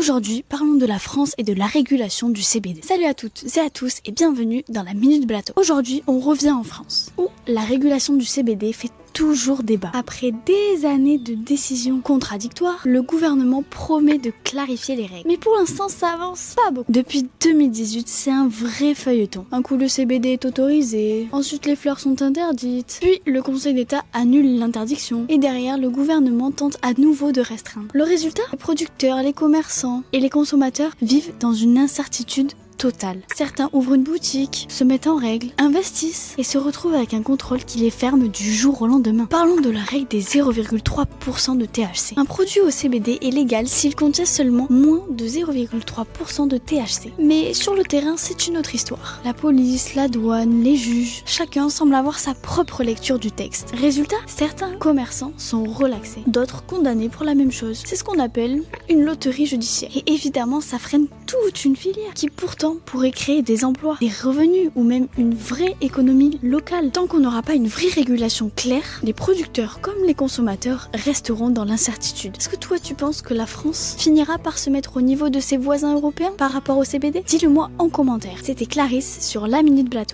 Aujourd'hui, parlons de la France et de la régulation du CBD. Salut à toutes et à tous et bienvenue dans la Minute Blateau. Aujourd'hui, on revient en France, où la régulation du CBD fait toujours débat. Après des années de décisions contradictoires, le gouvernement promet de clarifier les règles. Mais pour l'instant, ça avance pas beaucoup. Depuis 2018, c'est un vrai feuilleton. Un coup, le CBD est autorisé, ensuite les fleurs sont interdites, puis le Conseil d'État annule l'interdiction, et derrière, le gouvernement tente à nouveau de restreindre. Le résultat, les producteurs, les commerçants et les consommateurs vivent dans une incertitude totale. Certains ouvrent une boutique, se mettent en règle, investissent et se retrouvent avec un contrôle qui les ferme du jour au lendemain. Parlons de la règle des 0,3% de THC. Un produit au CBD est légal s'il contient seulement moins de 0,3% de THC. Mais sur le terrain, c'est une autre histoire. La police, la douane, les juges, chacun semble avoir sa propre lecture du texte. Résultat, certains commerçants sont relaxés, d'autres condamnés pour la même chose. C'est ce qu'on appelle une loterie judiciaire. Et évidemment, ça freine toute une filière qui pourtant pourrait créer des emplois, des revenus ou même une vraie économie locale. Tant qu'on n'aura pas une vraie régulation claire, les producteurs comme les consommateurs resteront dans l'incertitude. Est-ce que toi tu penses que la France finira par se mettre au niveau de ses voisins européens par rapport au CBD? Dis-le moi en commentaire. C'était Clarisse sur la Minute Blateau.